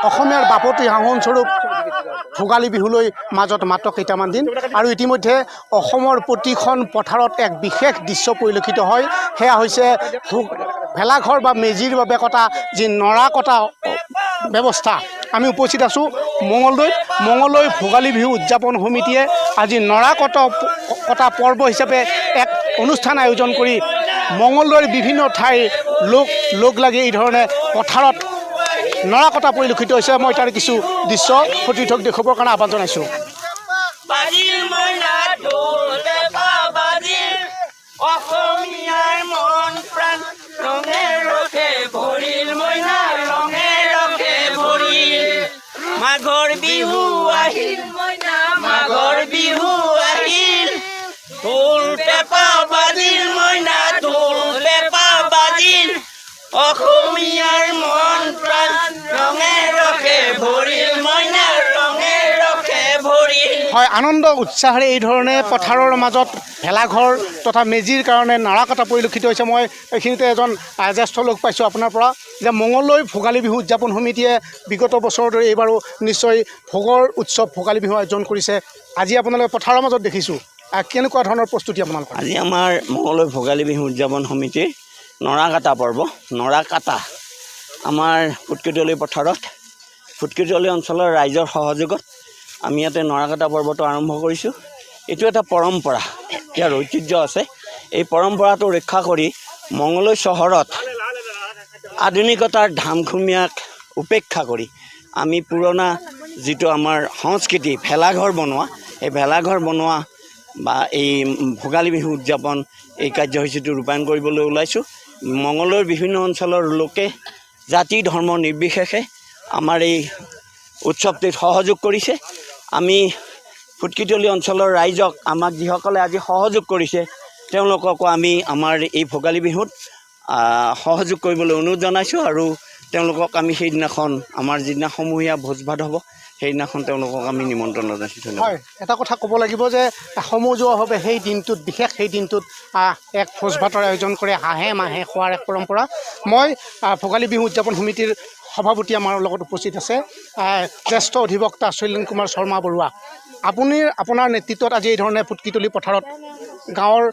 অসমীয়াৰ বাপতি সাহোনস্বৰূপ ভোগালী বিহুলৈ মাজত মাত্ৰ কেইটামান দিন আৰু ইতিমধ্যে অসমৰ প্ৰতিখন পথাৰত এক বিশেষ দৃশ্য পৰিলক্ষিত হয়। সেয়া হৈছে ভেলাঘৰ বা মেজিৰ বাবে কটা যি নৰা কটা ব্যৱস্থা। আমি উপস্থিত আছোঁ মঙলদৈ ভোগালী বিহু উদযাপন সমিতিয়ে আজি নৰা কটা পৰ্ব হিচাপে এক অনুষ্ঠান আয়োজন কৰি মঙলদৈৰ বিভিন্ন ঠাইৰ লোক লাগি এই ধৰণে পথাৰত নৰা কটা পৰিলক্ষিত হৈছে। মই তাৰ কিছু দৃশ্য সতীৰ্থক দেখুৱাবৰ কাৰণে আহ্বান জনাইছোঁ। মাঘৰ বিহু আহিল মইনা মাঘৰ বিহু আহিল ঢোল পেঁপা বাজিল মইনা ঢোল পেঁপা বাজিল অসমীয়াৰ মন প্ৰাণ ৰঙে ৰখে ভৰিল মইনা ৰঙে ৰখে ভৰিল। হয়, আনন্দ উৎসাহেৰে এই ধৰণে পথাৰৰ মাজত ভেলাঘৰ তথা মেজিৰ কাৰণে নৰা কটা পৰিলক্ষিত হৈছে। মই এইখিনিতে এজন জ্যেষ্ঠ লোক পাইছোঁ আপোনাৰ পৰা যে মঙলদৈ ভোগালী বিহু উদযাপন সমিতিয়ে বিগত বছৰৰ দৰে এইবাৰো নিশ্চয় ভোগৰ উৎসৱ ভোগালী বিহু আয়োজন কৰিছে। আজি আপোনালোকে পথাৰৰ মাজত দেখিছোঁ, কেনেকুৱা ধৰণৰ প্ৰস্তুতি আপোনালোকৰ? আজি আমাৰ মঙলদৈ ভোগালী বিহু উদযাপন সমিতিৰ নৰা কাটা পৰ্ব। নৰা কাটা আমাৰ ফুটকেটলি পথাৰত ফুটকেটলি অঞ্চলৰ ৰাইজৰ সহযোগত আমি ইয়াতে নৰা কাটা পৰ্বটো আৰম্ভ কৰিছোঁ। এইটো এটা পৰম্পৰা, ইয়াৰ ঐতিহ্য আছে। এই পৰম্পৰাটো ৰক্ষা কৰি মঙলদৈ চহৰত আধুনিকতাৰ ধামখুমীয়াক উপেক্ষা কৰি আমি পুৰণা যিটো আমাৰ সংস্কৃতি ভেলাঘৰ বনোৱা, এই ভেলাঘৰ বনোৱা বা এই ভোগালী বিহু উদযাপন এই কাৰ্যসূচীটো ৰূপায়ণ কৰিবলৈ ওলাইছোঁ। মঙলদৈৰ বিভিন্ন অঞ্চলৰ লোকে জাতি ধৰ্ম নিৰ্বিশেষে আমাৰ এই উৎসৱটিত সহযোগ কৰিছে। আমি ফুটকেটলি অঞ্চলৰ ৰাইজক আমাক যিসকলে আজি সহযোগ কৰিছে তেওঁলোককো আমি আমাৰ এই ভোগালী বিহুত সহযোগ কৰিবলৈ অনুৰোধ জনাইছোঁ আৰু তেওঁলোকক আমি সেইদিনাখন আমাৰ যিদিনা সমূহীয়া ভোজ ভাত হ'ব সেইদিনাখন তেওঁলোকক আমি নিমন্ত্ৰণ জনাইছোঁ। হয়, এটা কথা ক'ব লাগিব যে সমূহীয়াভাৱে সেই দিনটোত সেই দিনটোত এক ভোজ ভাতৰ আয়োজন কৰে, হাঁহে মাহে খোৱাৰ এক পৰম্পৰা। মই ভোগালী বিহু উদযাপন সমিতিৰ সভাপতি আমাৰ লগত উপস্থিত আছে জ্যেষ্ঠ অধিবক্তা শৈলেন কুমাৰ শৰ্মা বৰুৱা। আপোনাৰ নেতৃত্বত আজি এই ধৰণে ফুটকেটলি পথাৰত গাঁৱৰ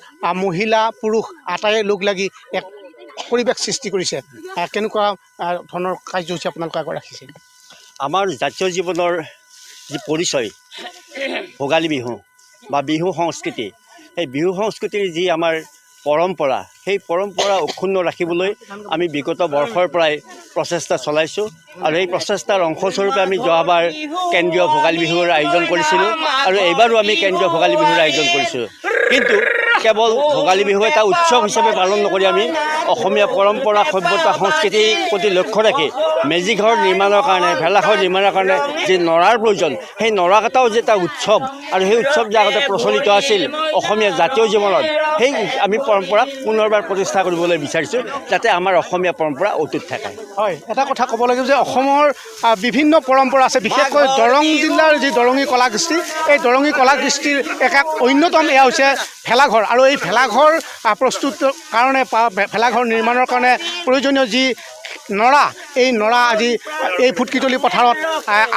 মহিলা পুৰুষ আটাইয়ে লগ লাগি এক পৰিৱেশ সৃষ্টি কৰিছে। কেনেকুৱা ধৰণৰ কাৰ্যসূচী আপোনালোকে আগত ৰাখিছে? আমাৰ জাতীয় জীৱনৰ যি পৰিচয় ভোগালী বিহু বা বিহু সংস্কৃতি, সেই বিহু সংস্কৃতিৰ যি আমাৰ পৰম্পৰা, সেই পৰম্পৰা অক্ষুণ্ণ ৰাখিবলৈ আমি বিগত বৰ্ষৰ পৰাই প্ৰচেষ্টা চলাইছোঁ আৰু এই প্ৰচেষ্টাৰ অংশস্বৰূপে আমি যোৱাবাৰ কেন্দ্ৰীয় ভোগালী বিহুৰ আয়োজন কৰিছিলোঁ আৰু এইবাৰো আমি কেন্দ্ৰীয় ভোগালী বিহুৰ আয়োজন কৰিছোঁ। কিন্তু কেৱল ভোগালী বিহু এটা উৎসৱ হিচাপে পালন নকৰি আমি অসমীয়া পৰম্পৰা সভ্যতা সংস্কৃতিৰ প্ৰতি লক্ষ্য ৰাখি মেজিঘৰ নিৰ্মাণৰ কাৰণে ভেলাঘৰ নিৰ্মাণৰ কাৰণে যি নৰাৰ প্ৰয়োজন, সেই নৰা কটাও যে এটা উৎসৱ আৰু সেই উৎসৱ যে আগতে প্ৰচলিত আছিল অসমীয়া জাতীয় জীৱনত, সেই আমি পৰম্পৰাক পুনৰবাৰ প্ৰতিষ্ঠা কৰিবলৈ বিচাৰিছোঁ যাতে আমাৰ অসমীয়া পৰম্পৰা অটুট থাকে। হয়, এটা কথা ক'ব লাগিব যে অসমৰ বিভিন্ন পৰম্পৰা আছে, বিশেষকৈ দৰং জিলাৰ যি দৰঙী কলাকৃষ্টি, এই দৰঙী কলাকৃষ্টিৰ এক অন্যতম এয়া হৈছে ভেলাঘৰ। আৰু এই ভেলাঘৰ প্ৰস্তুতৰ কাৰণে ভেলাঘৰ নিৰ্মাণৰ কাৰণে প্ৰয়োজনীয় যি নৰা, এই নৰা আজি এই ফুটকেটলি পথাৰত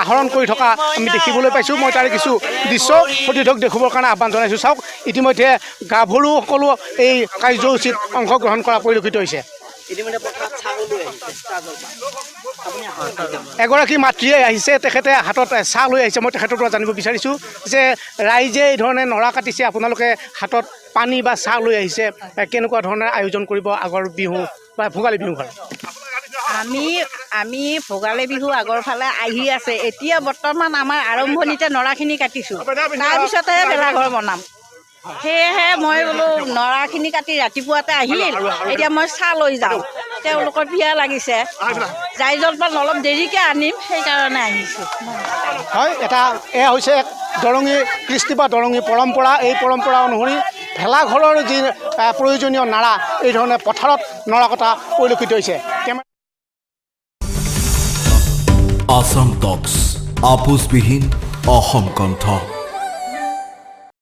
আহৰণ কৰি থকা আমি দেখিবলৈ পাইছোঁ। মই তাৰ কিছু দৃশ্য সতীৰ্থক দেখুৱাবৰ কাৰণে আহ্বান জনাইছোঁ। চাওক, ইতিমধ্যে গাভৰুসকলো এই কাৰ্যসূচীত অংশগ্ৰহণ কৰা পৰিলক্ষিত হৈছে। এগৰাকী মাতৃয়ে আহিছে, তেখেতে হাতত চাহ লৈ আহিছে। মই তেখেতৰ পৰা জানিব বিচাৰিছোঁ যে ৰাইজে এই ধৰণে নৰা কাটিছে, আপোনালোকে হাতত পানী বা চাহ লৈ আহিছে, কেনেকুৱা ধৰণে আয়োজন কৰিব আগৰ বিহু বা ভোগালী বিহু ঘৰ? আমি ভোগালী বিহু আগৰ ফালে আহি আছে, এতিয়া বৰ্তমান আমাৰ আৰম্ভণিতে নৰাখিনি কাটিছোঁ, তাৰপিছতহে ভেলাঘৰ বনাম। সেয়েহে মই বোলো নৰাখিনি কাটি ৰাতিপুৱাতে আহিল, এতিয়া মই চাহ লৈ যাওঁ, তেওঁলোকৰ পিয়াহ লাগিছে, যাই জলপান অলপ দেৰিকৈ আনিম, সেইকাৰণে আহিছোঁ। হয়, এয়া হৈছে এক দৰঙী কৃষ্টি বা দৰঙী পৰম্পৰা। এই পৰম্পৰা অনুসৰি ভেলাঘৰৰ যি প্ৰয়োজনীয় নাৰা এই ধৰণে পথাৰত নৰা কটা পৰিলক্ষিত হৈছে। আসাম টক্স আপোচবিহীন অসম কণ্ঠ।